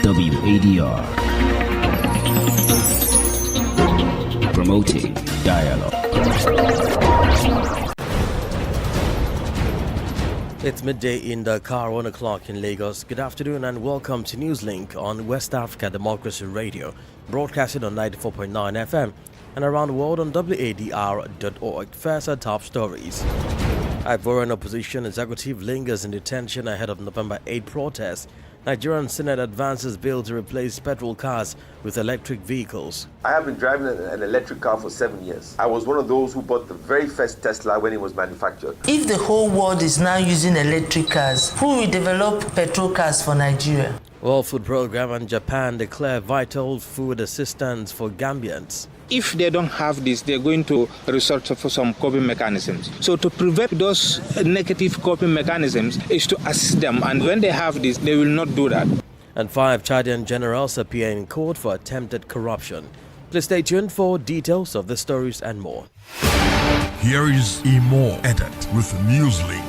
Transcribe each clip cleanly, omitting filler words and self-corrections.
WADR, promoting dialogue. It's midday in Dakar, 1 o'clock in Lagos. Good afternoon and welcome to Newslink on West Africa Democracy Radio, broadcasted on 94.9 FM and around the world on WADR.org. First, our top stories. Ivorian opposition executive lingers in detention ahead of November 8 protests. Nigerian Senate advances bill to replace petrol cars with electric vehicles. I have been driving an electric car for 7 years. I was one of those who bought the very first Tesla when it was manufactured. If the whole world is now using electric cars, who will develop petrol cars for Nigeria? World Food Programme and Japan declare vital food assistance for Gambians. If they don't have this, they're going to resort to some coping mechanisms. So to prevent those negative coping mechanisms is to assist them. And when they have this, they will not do that. And 5 Chadian generals appear in court for attempted corruption. Please stay tuned for details of the stories and more. Here is a more edit with Newslink.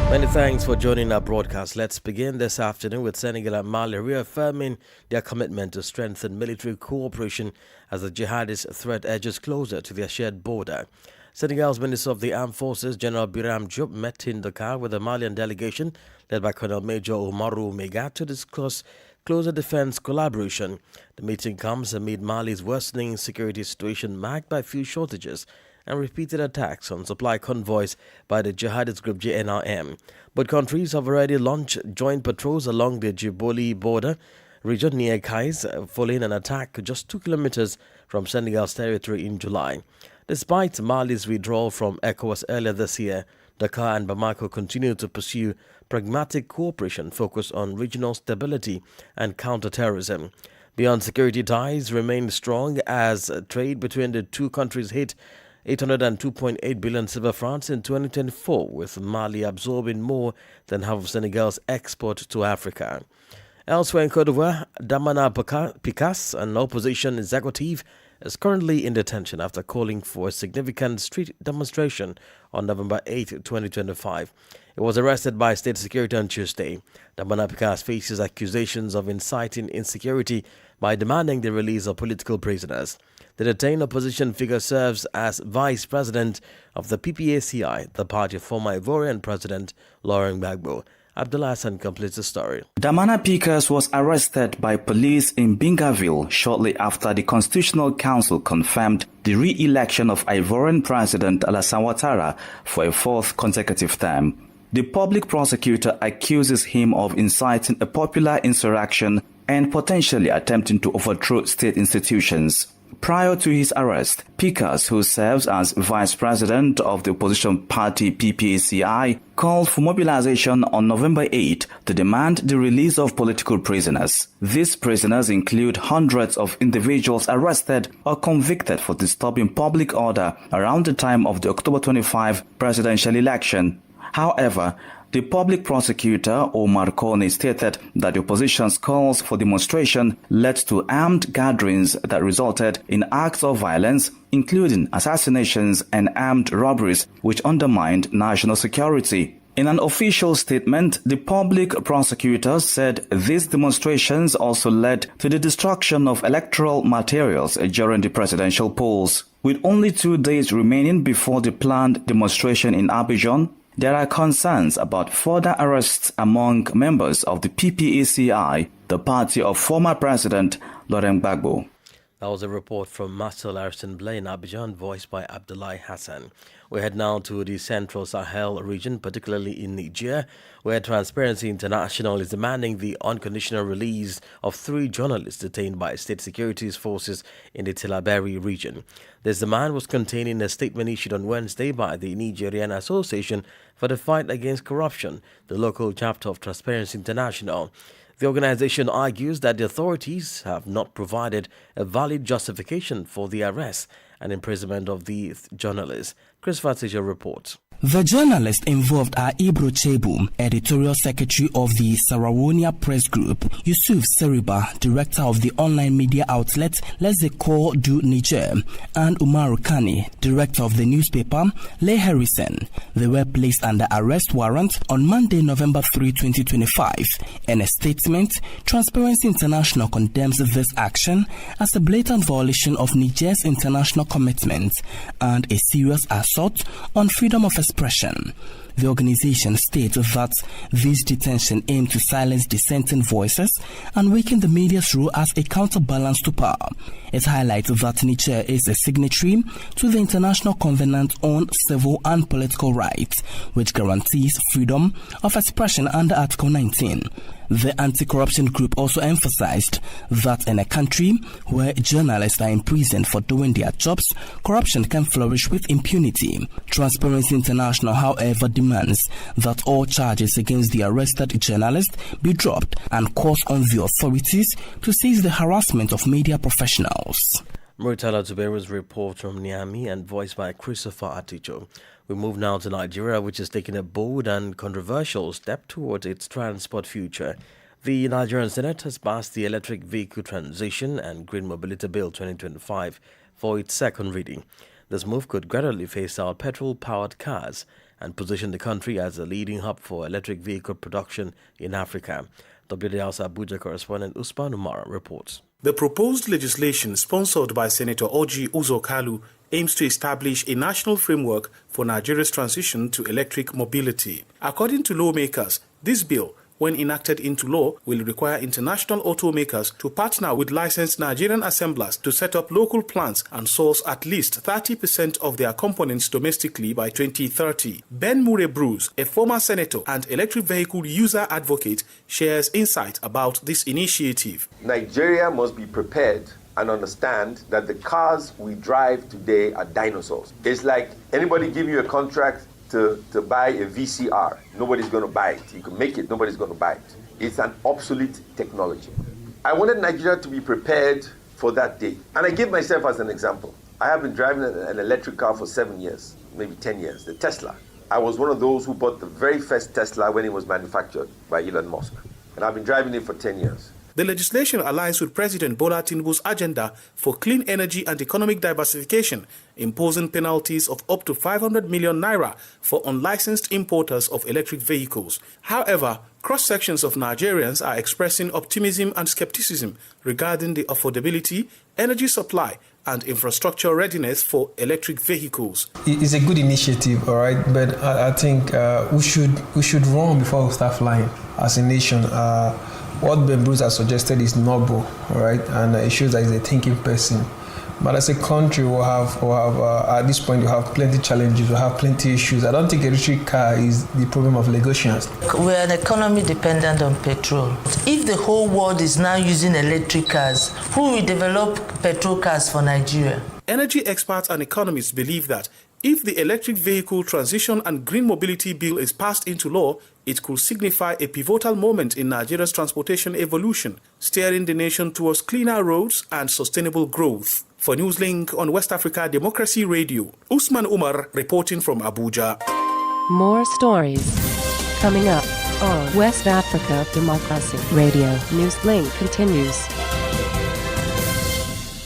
Many thanks for joining our broadcast. Let's begin this afternoon with Senegal and Mali reaffirming their commitment to strengthen military cooperation as the jihadist threat edges closer to their shared border. Senegal's Minister of the Armed Forces, General Biram Diop, met in Dakar with a Malian delegation led by Colonel Major Oumarou Mega to discuss closer defense collaboration. The meeting comes amid Mali's worsening security situation marked by fuel shortages and repeated attacks on supply convoys by the jihadist group JNRM. Both countries have already launched joint patrols along the Djibouti border region near Kais, following an attack just 2 kilometers from Senegal's territory in July. Despite Mali's withdrawal from ECOWAS earlier this year, Dakar and Bamako continue to pursue pragmatic cooperation focused on regional stability and counter-terrorism. Beyond security ties remain strong as trade between the two countries hit 802.8 billion silver francs in 2024, with Mali absorbing more than half of Senegal's export to Africa. Elsewhere in Côte d'Ivoire, Damana Picasse, an opposition executive, is currently in detention after calling for a significant street demonstration on November 8, 2025. He was arrested by state security on Tuesday. Damana Picasse faces accusations of inciting insecurity by demanding the release of political prisoners. The detained opposition figure serves as vice president of the PPACI, the party of former Ivorian president Laurent Gbagbo. Abdullah Hassan completes the story. Damana Picasse was arrested by police in Bingaville shortly after the Constitutional Council confirmed the re-election of Ivorian President Alassane Ouattara for a 4th consecutive term. The public prosecutor accuses him of inciting a popular insurrection and potentially attempting to overthrow state institutions. Prior to his arrest, Picasse, who serves as vice president of the opposition party PPACI, called for mobilization on November 8 to demand the release of political prisoners. These prisoners include hundreds of individuals arrested or convicted for disturbing public order around the time of the October 25 presidential election. However, the public prosecutor, Omar Kone, stated that the opposition's calls for demonstration led to armed gatherings that resulted in acts of violence, including assassinations and armed robberies, which undermined national security. In an official statement, the public prosecutor said these demonstrations also led to the destruction of electoral materials during the presidential polls. With only 2 days remaining before the planned demonstration in Abidjan, there are concerns about further arrests among members of the PPACI, the party of former President Laurent Gbagbo. That was a report from Marcel Arsene Blay in Abidjan, voiced by Abdullah Hassan. We head now to the Central Sahel region, particularly in Niger, where Transparency International is demanding the unconditional release of 3 journalists detained by state security forces in the Tillaberi region. This demand was contained in a statement issued on Wednesday by the Nigerian Association for the Fight Against Corruption, the local chapter of Transparency International. The organization argues that the authorities have not provided a valid justification for the arrest and imprisonment of the journalist. Chris Fatija reports. The journalists involved are Ibro Chebu, editorial secretary of the Sarawonia Press Group, Yusuf Seriba, director of the online media outlet Lezeko du Niger, and Umaru Kani, director of the newspaper Le Harrison. They were placed under arrest warrant on Monday, November 3, 2025. In a statement, Transparency International condemns this action as a blatant violation of Niger's international commitments and a serious assault on freedom of expression. The organization states that this detention aimed to silence dissenting voices and weaken the media's role as a counterbalance to power. It highlights that Niger is a signatory to the International Covenant on Civil and Political Rights, which guarantees freedom of expression under Article 19. The anti-corruption group also emphasized that in a country where journalists are imprisoned for doing their jobs, corruption can flourish with impunity. Transparency International, however, demands that all charges against the arrested journalist be dropped and calls on the authorities to cease the harassment of media professionals. Muritala Tuberu's report from Niamey and voiced by Christopher Aticho. We move now to Nigeria, which is taking a bold and controversial step towards its transport future. The Nigerian Senate has passed the Electric Vehicle Transition and Green Mobility Bill 2025 for its second reading. This move could gradually phase out petrol-powered cars and position the country as a leading hub for electric vehicle production in Africa. WDL's Abuja correspondent Usman Umar reports. The proposed legislation, sponsored by Senator Orji Uzor Kalu, aims to establish a national framework for Nigeria's transition to electric mobility. According to lawmakers, this bill, when enacted into law, will require international automakers to partner with licensed Nigerian assemblers to set up local plants and source at least 30% of their components domestically by 2030. Ben Mure Bruce, a former senator and electric vehicle user advocate, shares insight about this initiative. Nigeria must be prepared and understand that the cars we drive today are dinosaurs. It's like anybody give you a contract to buy a VCR. Nobody's going to buy it. You can make it, nobody's going to buy it. It's an obsolete technology. I wanted Nigeria to be prepared for that day. And I give myself as an example. I have been driving an electric car for 7 years, maybe 10 years, the Tesla. I was one of those who bought the very first Tesla when it was manufactured by Elon Musk. And I've been driving it for 10 years. The legislation aligns with President Bola Tinubu's agenda for clean energy and economic diversification, imposing penalties of up to 500 million naira for unlicensed importers of electric vehicles. However, cross-sections of Nigerians are expressing optimism and skepticism regarding the affordability, energy supply, and infrastructure readiness for electric vehicles. It's a good initiative, all right, but I think we should run before we start flying as a nation. What Ben Bruce has suggested is noble, all right, and it shows that he's a thinking person. But as a country, we have at this point, we have plenty challenges, we have plenty issues. I don't think electric car is the problem of Lagosians. We're an economy dependent on petrol. If the whole world is now using electric cars, who will develop petrol cars for Nigeria? Energy experts and economists believe that if the Electric Vehicle Transition and Green Mobility Bill is passed into law, it could signify a pivotal moment in Nigeria's transportation evolution, steering the nation towards cleaner roads and sustainable growth. For Newslink on West Africa Democracy Radio, Usman Umar reporting from Abuja. More stories coming up on West Africa Democracy Radio. Newslink continues.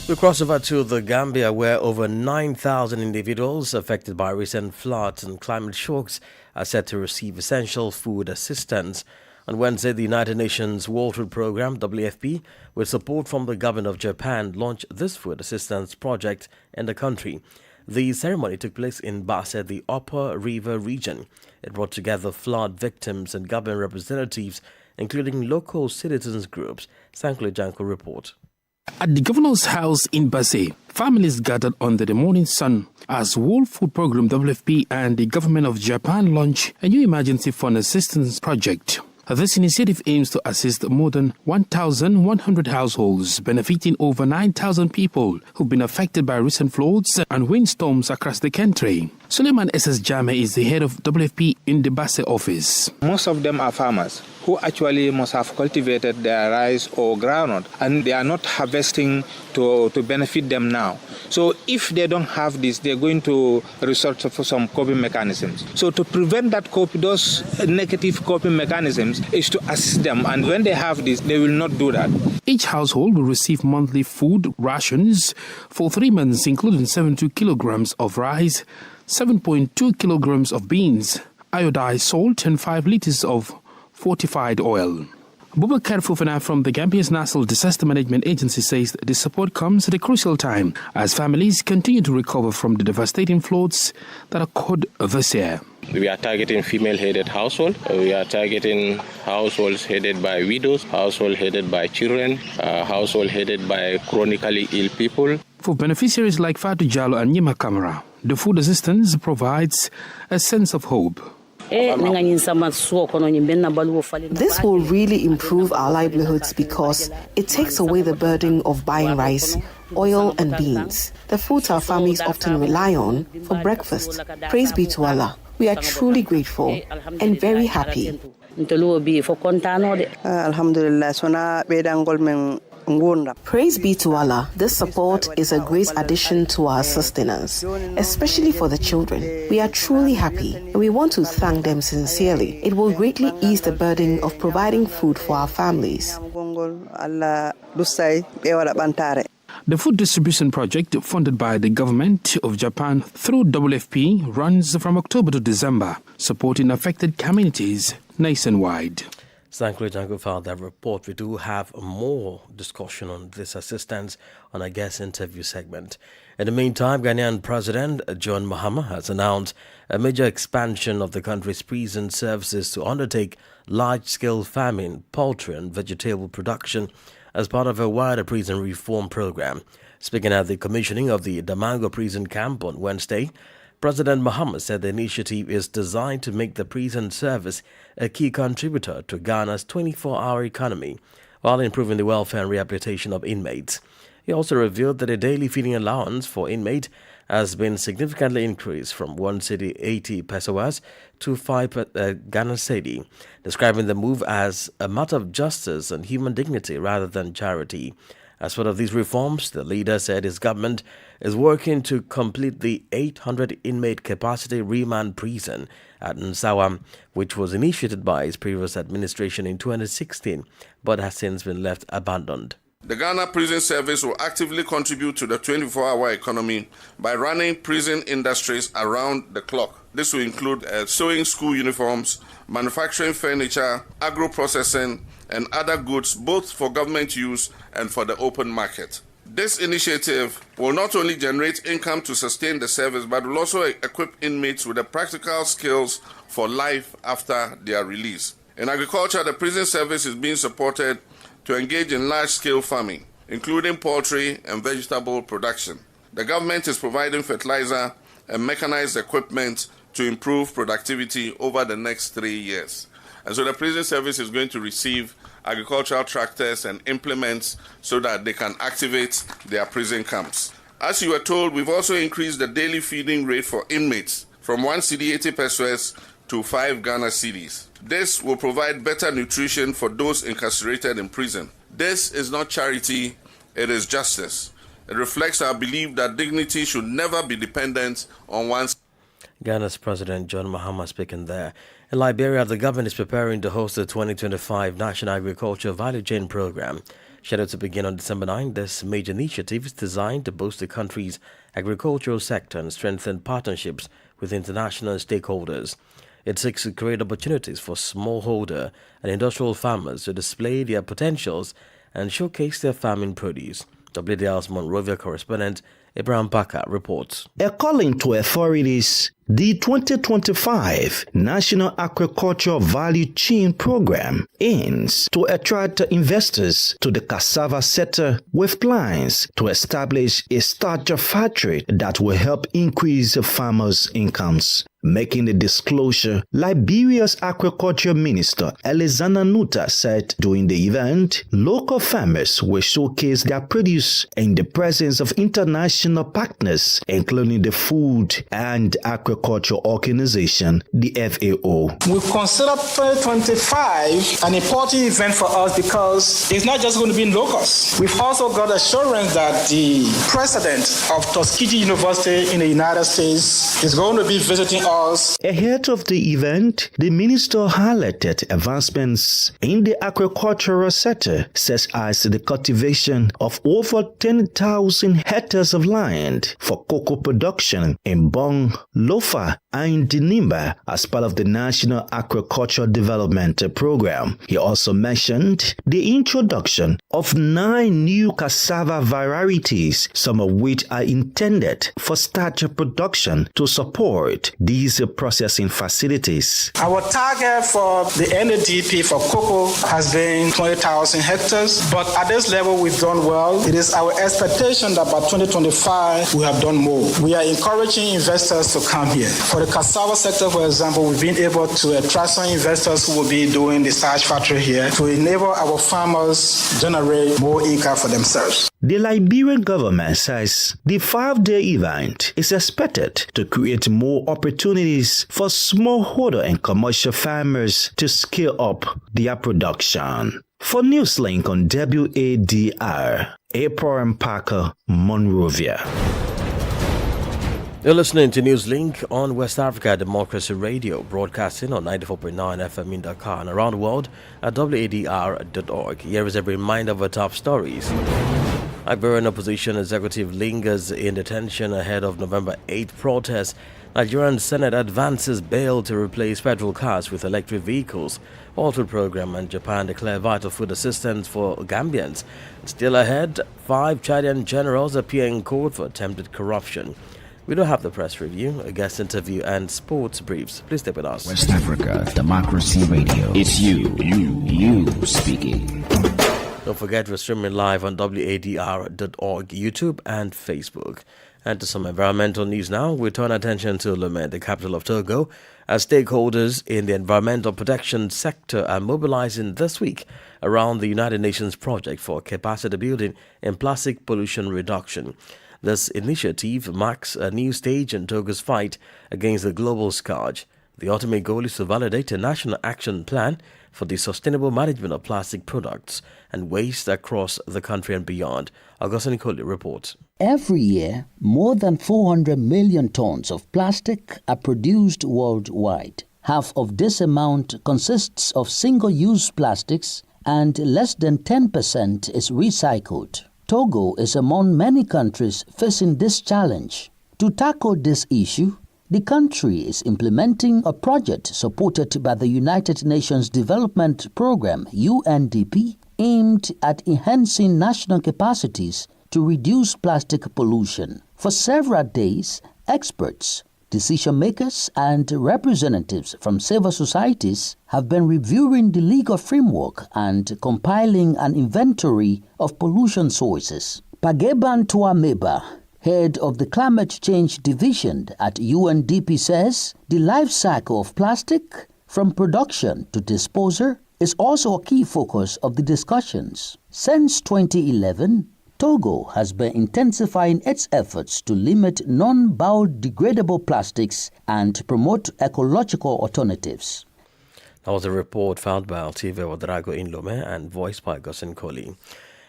We cross over to the Gambia, where over 9,000 individuals affected by recent floods and climate shocks are set to receive essential food assistance. On Wednesday, the United Nations World Food Programme, WFP, with support from the government of Japan, launched this food assistance project in the country. The ceremony took place in Basse, the Upper River region. It brought together flood victims and government representatives, including local citizens groups. Sankle Janko report. At the Governor's House in Basse, families gathered under the morning sun as World Food Programme WFP and the Government of Japan launch a new emergency fund assistance project. This initiative aims to assist more than 1,100 households, benefiting over 9,000 people who've been affected by recent floods and windstorms across the country. Suleiman S.S. Jame is the head of WFP in the Basse office. Most of them are farmers who actually must have cultivated their rice or groundnut, and they are not harvesting to benefit them now. So if they don't have this, they're going to resort to some coping mechanisms. So to prevent that those negative coping mechanisms is to assist them, and when they have this, they will not do that. Each household will receive monthly food rations for 3 months, including 72 kilograms of rice, 7.2 kilograms of beans, iodized salt, and 5 liters of fortified oil. Boubacar Fofana from the Gambia's National Disaster Management Agency says this support comes at a crucial time as families continue to recover from the devastating floods that occurred this year. We are targeting female-headed households. We are targeting households headed by widows, households headed by children, households headed by chronically ill people. For beneficiaries like Fatou Jallo and Nyima Kamara, the food assistance provides a sense of hope. This will really improve our livelihoods because it takes away the burden of buying rice, oil and beans, the foods our families often rely on for breakfast. Praise be to Allah. We are truly grateful and very happy. Praise be to Allah. This support is a great addition to our sustenance, especially for the children. We are truly happy and we want to thank them sincerely. It will greatly ease the burden of providing food for our families. The food distribution project, funded by the government of Japan through WFP, runs from October to December, supporting affected communities nationwide. Thank you, Jango, for that report. We do have more discussion on this assistance on our guest interview segment. In the meantime, Ghanaian President John Mahama has announced a major expansion of the country's prison services to undertake large-scale farming, poultry and vegetable production as part of a wider prison reform program. Speaking at the commissioning of the Damango prison camp on Wednesday, President Mahama said the initiative is designed to make the prison service a key contributor to Ghana's 24-hour economy while improving the welfare and rehabilitation of inmates. He also revealed that a daily feeding allowance for inmates has been significantly increased from 1 cedi 80 pesos to 5 Ghana cedi, describing the move as a matter of justice and human dignity rather than charity. As part of these reforms, the leader said his government is working to complete the 800-inmate capacity remand prison at Nsawa, which was initiated by his previous administration in 2016, but has since been left abandoned. The Ghana Prison Service will actively contribute to the 24-hour economy by running prison industries around the clock. This will include sewing school uniforms, manufacturing furniture, agro-processing, and other goods both for government use and for the open market. This initiative will not only generate income to sustain the service, but will also equip inmates with the practical skills for life after their release. In agriculture, the prison service is being supported to engage in large-scale farming, including poultry and vegetable production. The government is providing fertilizer and mechanized equipment to improve productivity over the next 3 years. And so the prison service is going to receive agricultural tractors and implements so that they can activate their prison camps. As you were told, we've also increased the daily feeding rate for inmates from 1 cedi 80 pesos to 5 Ghana cedis. This will provide better nutrition for those incarcerated in prison. This is not charity, it is justice. It reflects our belief that dignity should never be dependent on one's. Ghana's President John Mahama speaking there. In Liberia, the government is preparing to host the 2025 National Agriculture Value Chain Program. Scheduled to begin on December 9, this major initiative is designed to boost the country's agricultural sector and strengthen partnerships with international stakeholders. It seeks to create opportunities for smallholder and industrial farmers to display their potentials and showcase their farming produce. WDL's Monrovia correspondent Ibrahim Baka reports. A calling to authorities, the 2025 National Agriculture Value Chain Program aims to attract investors to the cassava sector with plans to establish a starch factory that will help increase farmers' incomes. Making the disclosure, Liberia's Agriculture Minister Alexander Nuta said during the event, local farmers will showcase their produce in the presence of international partners, including the Food and Agriculture Agriculture Organization, the FAO. We consider 2025 an important event for us because it's not just going to be in Lagos. We've also got assurance that the president of Tuskegee University in the United States is going to be visiting us. Ahead of the event, the minister highlighted advancements in the agricultural sector, such as the cultivation of over 10,000 hectares of land for cocoa production in Bong, Lofa, and Dinimba as part of the National Agricultural Development Program. He also mentioned the introduction of 9 new cassava varieties, some of which are intended for starch production to support these processing facilities. Our target for the NADP for cocoa has been 20,000 hectares, but at this level we've done well. It is our expectation that by 2025 we have done more. We are encouraging investors to come here. For the cassava sector, for example, we've been able to attract some investors who will be doing the starch factory here to enable our farmers generate more income for themselves. The Liberian government says the 5-day event is expected to create more opportunities for smallholder and commercial farmers to scale up their production. For Newslink on WADR, April Parker, Monrovia. You're listening to Newslink on West Africa Democracy Radio, broadcasting on 94.9 FM in Dakar and around the world at wadr.org. Here is a reminder of our top stories. Ivorian opposition executive lingers in detention ahead of November 8th protests. Nigerian Senate advances bail to replace federal cars with electric vehicles. World Program and Japan declare vital food assistance for Gambians. Still ahead, 5 Chadian generals appear in court for attempted corruption. We don't have the press review, a guest interview, and sports briefs. Please stay with us. West Africa Democracy Radio. It's you speaking. Don't forget we're streaming live on wadr.org, YouTube, and Facebook. And to some environmental news now, we turn attention to Lomé, the capital of Togo, as stakeholders in the environmental protection sector are mobilizing this week around the United Nations project for capacity building in plastic pollution reduction. This initiative marks a new stage in Togo's fight against the global scourge. The ultimate goal is to validate a national action plan for the sustainable management of plastic products and waste across the country and beyond. Augustine Coley reports. Every year, more than 400 million tons of plastic are produced worldwide. Half of this amount consists of single-use plastics and less than 10% is recycled. Togo is among many countries facing this challenge. To tackle this issue, the country is implementing a project supported by the United Nations Development Program, UNDP, aimed at enhancing national capacities to reduce plastic pollution. For several days, experts, decision makers, and representatives from civil societies have been reviewing the legal framework and compiling an inventory of pollution sources. Pageban Tuameba, head of the Climate Change Division at UNDP, says the life cycle of plastic from production to disposal is also a key focus of the discussions. Since 2011, Togo has been intensifying its efforts to limit non-biodegradable plastics and promote ecological alternatives. That was a report filed by Altive Wadrago in Lomé and voiced by Augustine Coley.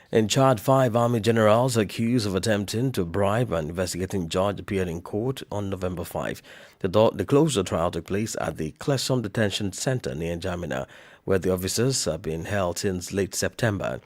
In Chad, 5 army generals accused of attempting to bribe an investigating judge appeared in court on November 5. The closure trial took place at the Clessom Detention Center near N'Djamena, where the officers have been held since late September.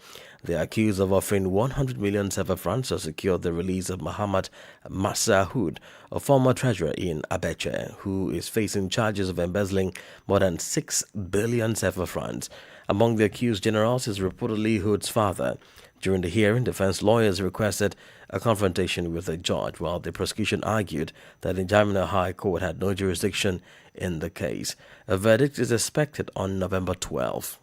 They are accused of offering 100 million CFA francs to secure the release of Muhammad Masahoud, a former treasurer in Abeche, who is facing charges of embezzling more than 6 billion CFA francs. Among the accused generals is reportedly Hood's father. During the hearing, defense lawyers requested a confrontation with the judge, while the prosecution argued that the N'Djamena High Court had no jurisdiction in the case. A verdict is expected on November 12.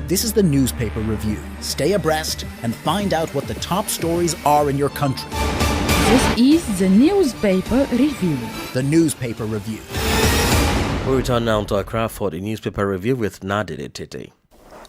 This is the newspaper review. Stay abreast and find out what the top stories are in your country. This is the newspaper review. The newspaper review. We return now to Accra for the newspaper review with Nadine Tete.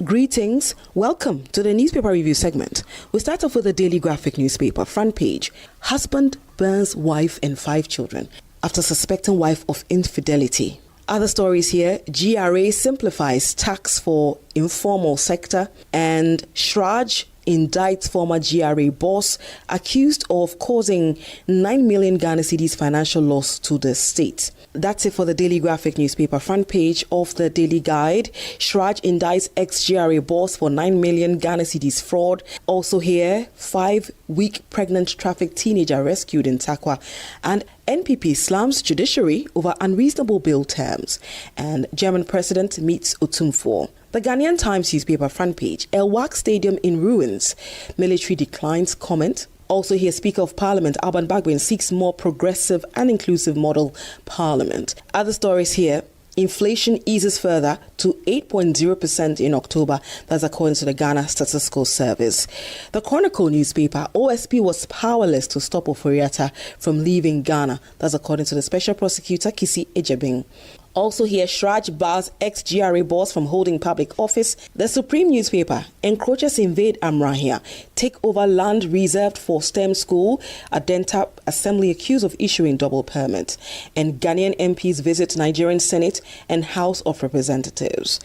Greetings. Welcome to the newspaper review segment. We start off with the Daily Graphic newspaper front page. Husband burns wife and 5 children after suspecting wife of infidelity. Other stories here, GRA simplifies tax for informal sector, and Shraj indicts former GRA boss accused of causing 9 million Ghana cedis financial loss to the state. That's it for the Daily Graphic newspaper front page of the Daily Guide. Shraj indicts ex-GRA boss for 9 million Ghana cedis fraud. Also here, 5-week pregnant trafficked teenager rescued in Takwa, and NPP slams judiciary over unreasonable bill terms, and German president meets Otumfuo. The Ghanaian Times newspaper front page, El Wak Stadium in ruins. Military declines comment. Also here, Speaker of Parliament Alban Bagwin seeks more progressive and inclusive model parliament. Other stories here. Inflation eases further to 8.0% in October. That's according to the Ghana Statistical Service. The Chronicle newspaper, OSP was powerless to stop Oforiatta from leaving Ghana. That's according to the Special Prosecutor Kisi Ejebing. Also here, Shraj bars ex-GRA boss from holding public office. The Supreme newspaper, encroachers invade Amrahia, take over land reserved for STEM school, Adenta Assembly accused of issuing double permit, and Ghanaian MPs visit Nigerian Senate and House of Representatives.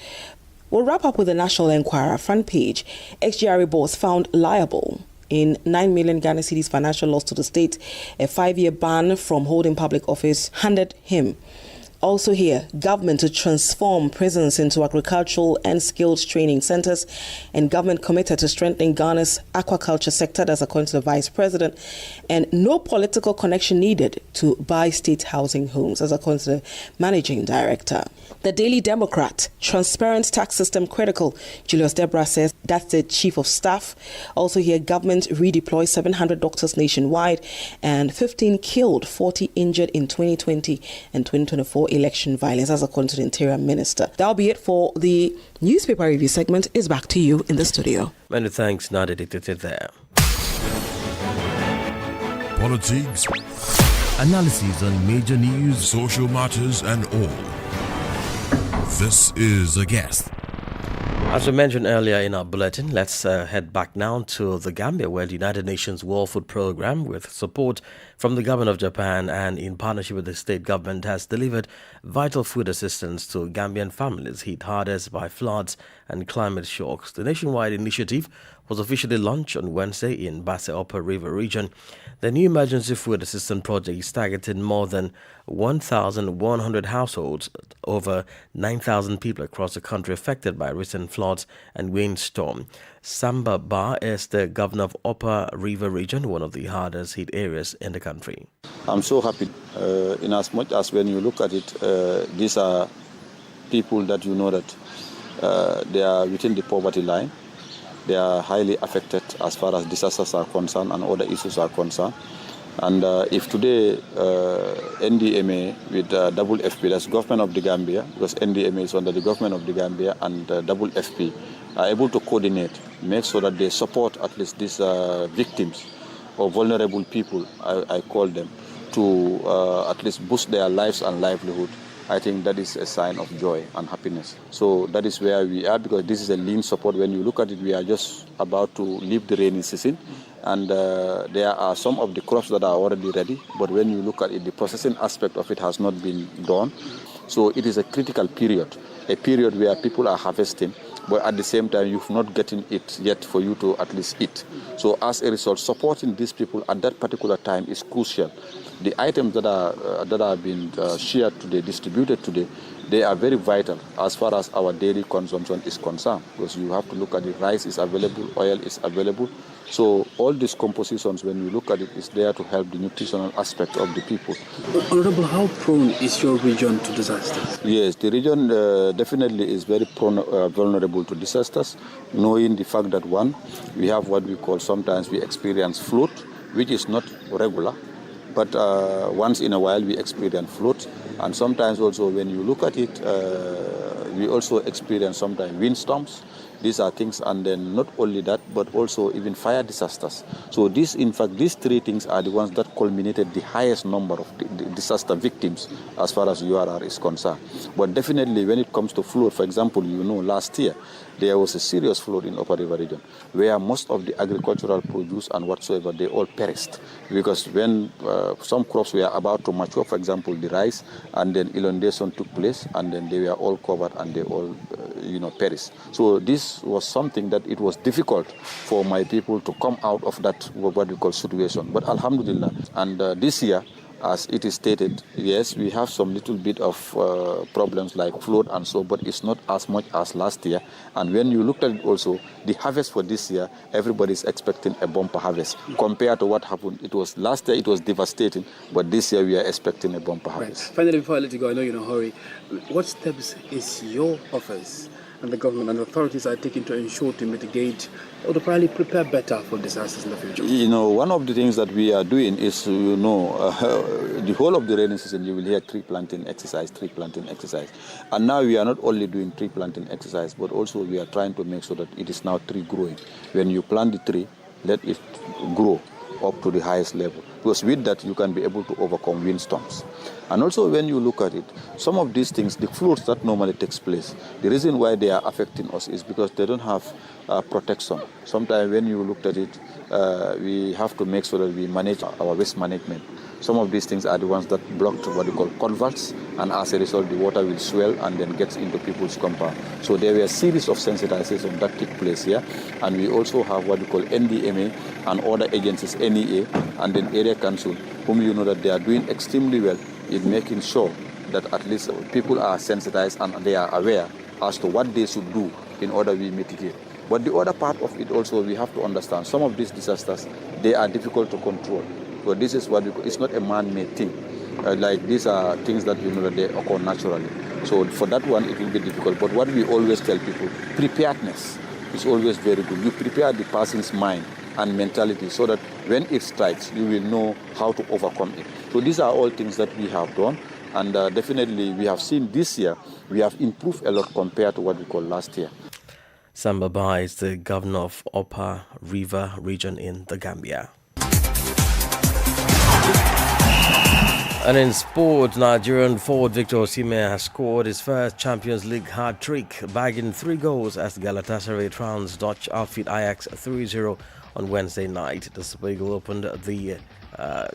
We'll wrap up with the National Enquirer front page. Ex-GRA boss found liable in 9 million Ghana cedis financial loss to the state. A 5-year ban from holding public office handed him. Also here, government to transform prisons into agricultural and skills training centers, and government committed to strengthening Ghana's aquaculture sector, that's according to the Vice President, and no political connection needed to buy state housing homes, as according to the Managing Director. The Daily Democrat, transparent tax system critical, Julius Debra says that's the Chief of Staff. Also here, government redeploys 700 doctors nationwide, and 15 killed, 40 injured in 2020 and 2024 election violence, as according to the Interior Minister. That'll be it for the newspaper review segment. Is back to you in the studio. Many thanks, Nadia Dictated there. Politics, analysis on major news, social matters, and all. This is A Guest. As we mentioned earlier in our bulletin, let's head back now to the Gambia, where the United Nations World Food Programme, with support from the government of Japan and in partnership with the state government, has delivered vital food assistance to Gambian families hit hardest by floods and climate shocks. The nationwide initiative was officially launched on Wednesday in Basse Upper River region. The new emergency food assistance project is targeting more than 1,100 households, over 9,000 people across the country affected by recent floods and windstorm. Samba Ba is the governor of Upper River region, one of the hardest hit areas in the country. I'm so happy in as much as when you look at it, these are people that you know that they are within the poverty line. They are highly affected as far as disasters are concerned and other issues are concerned. And if today NDMA with double FP, that's government of the Gambia, because NDMA is under the government of the Gambia, and double FP are able to coordinate, make sure that they support at least these victims or vulnerable people, I call them, to at least boost their lives and livelihood. I think that is a sign of joy and happiness. So that is where we are, because this is a lean support. When you look at it, we are just about to leave the rainy season, and there are some of the crops that are already ready, but when you look at it, the processing aspect of it has not been done. So it is a critical period, a period where people are harvesting, but at the same time, you've not gotten it yet for you to at least eat. So as a result, supporting these people at that particular time is crucial. The items that are being shared today, distributed today, they are very vital as far as our daily consumption is concerned, because you have to look at it. Rice is available, oil is available. So all these compositions, when you look at it, is there to help the nutritional aspect of the people. Honorable, how prone is your region to disasters? Yes, the region definitely is very vulnerable to disasters, knowing the fact that, one, we have what we call, sometimes we experience flood, which is not regular, but once in a while we experience flood, and sometimes also when you look at it, we also experience sometimes windstorms. These are things, and then not only that, but also even fire disasters. So these, in fact, these three things are the ones that culminated the highest number of the disaster victims as far as URR is concerned. But definitely when it comes to flood, for example, you know, last year, there was a serious flood in Upper River region, where most of the agricultural produce and whatsoever, they all perished. Because when some crops were about to mature, for example, the rice, and then inundation took place, and then they were all covered and they all, perished. So this was something that it was difficult for my people to come out of that, what we call situation. But alhamdulillah, and this year, as it is stated, yes, we have some little bit of problems like flood and so, but it's not as much as last year. And when you looked at it also, the harvest for this year, everybody is expecting a bumper harvest. Compared to what happened, it was last year, it was devastating, but this year we are expecting a bumper harvest. Right. Finally, before I let you go, I know you're in a hurry. What steps is your office and the government and authorities are taking to ensure to mitigate or to probably prepare better for disasters in the future? One of the things that we are doing is, the whole of the rainy season, you will hear tree planting exercise. And now we are not only doing tree planting exercise, but also we are trying to make sure that it is now tree growing. When you plant the tree, let it grow up to the highest level. Because with that, you can be able to overcome windstorms. And also when you look at it, some of these things, the floods that normally takes place, the reason why they are affecting us is because they don't have protection. Sometimes when you looked at it, we have to make sure that we manage our waste management. Some of these things are the ones that blocked what we call culverts, and as a result, the water will swell and then gets into people's compound. So there were a series of sensitization that took place here, and we also have what we call NDMA and other agencies, NEA, and then area council, whom you know that they are doing extremely well in making sure that at least people are sensitized and they are aware as to what they should do in order we mitigate. But the other part of it also, we have to understand, some of these disasters, they are difficult to control. So this is what it's not a man-made thing. Like these are things that that they occur naturally. So for that one, it will be difficult. But what we always tell people, preparedness is always very good. You prepare the person's mind and mentality so that when it strikes, you will know how to overcome it. So these are all things that we have done. And definitely we have seen this year, we have improved a lot compared to what we call last year. Samba Ba is the governor of Upper River region in the Gambia. And in sport, Nigerian forward Victor Osimhen has scored his first Champions League hat-trick, bagging 3 goals as Galatasaray trounced Dutch outfit Ajax 3-0 on Wednesday night. The Super Eagles opened the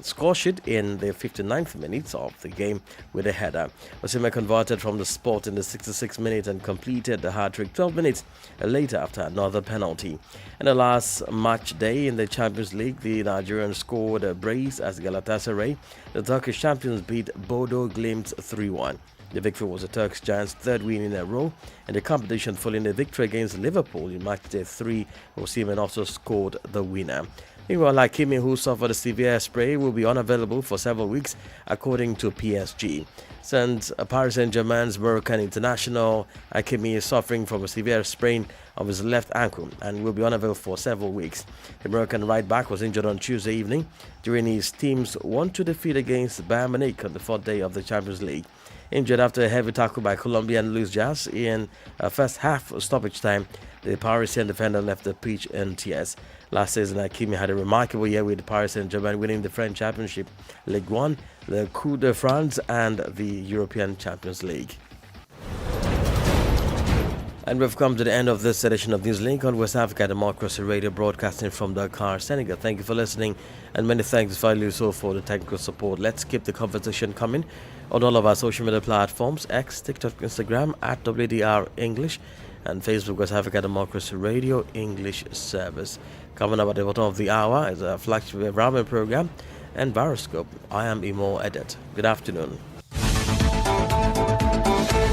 score sheet in the 59th minute of the game with a header. Osimhen converted from the spot in the 66th minute and completed the hat-trick 12 minutes later after another penalty. In the last match day in the Champions League, the Nigerians scored a brace as Galatasaray, the Turkish champions, beat Bodo Glimt 3-1. The victory was the Turkish Giants' 3rd win in a row in the competition, following the victory against Liverpool in match day 3. Osimhen also scored the winner. Meanwhile, Hakimi, who suffered a severe sprain, will be unavailable for several weeks, according to PSG. Since Paris Saint-Germain's Moroccan international, Hakimi is suffering from a severe sprain of his left ankle and will be unavailable for several weeks. The Moroccan right-back was injured on Tuesday evening during his team's 1-2 defeat against Bayern Munich on the 4th day of the Champions League. Injured after a heavy tackle by Colombian Luis Diaz in first half stoppage time, the Parisian defender left the pitch in tears. Last season, Hakimi had a remarkable year with Paris Saint-Germain, winning the French Championship, Ligue 1, the Coupe de France and the European Champions League. And we've come to the end of this edition of Newslink on West Africa Democracy Radio, broadcasting from Dakar, Senegal. Thank you for listening, and many thanks finally so for the technical support. Let's keep the conversation coming on all of our social media platforms: X, TikTok, Instagram at WDR English, and Facebook West Africa Democracy Radio English Service. Coming up at the bottom of the hour is a flagship ramen program and Viroscope. I am Imo Edet. Good afternoon.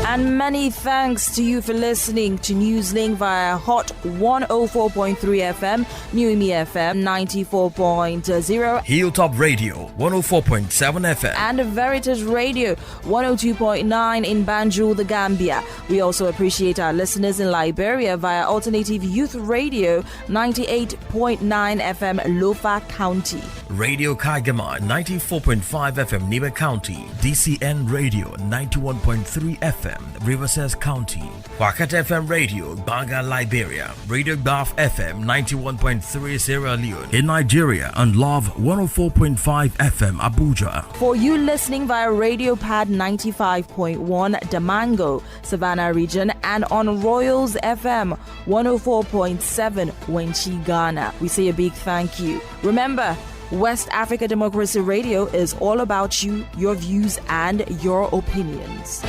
And many thanks to you for listening to Newslink via Hot 104.3 FM, Newmi FM 94.0, Hilltop Radio 104.7 FM, and Veritas Radio 102.9 in Banjul, the Gambia. We also appreciate our listeners in Liberia via Alternative Youth Radio 98.9 FM, Lofa County, Radio Kagama 94.5 FM, Niba County, DCN Radio 91.3 FM, Riverside County. Wakat FM Radio, Baga, Liberia. Radio Gulf FM 91.3 Sierra Leone in Nigeria and Love 104.5 FM Abuja. For you listening via Radio Pad 95.1 Damango, Savannah region, and on Royals FM 104.7 Wenchi, Ghana, we say a big thank you. Remember, West Africa Democracy Radio is all about you, your views, and your opinions.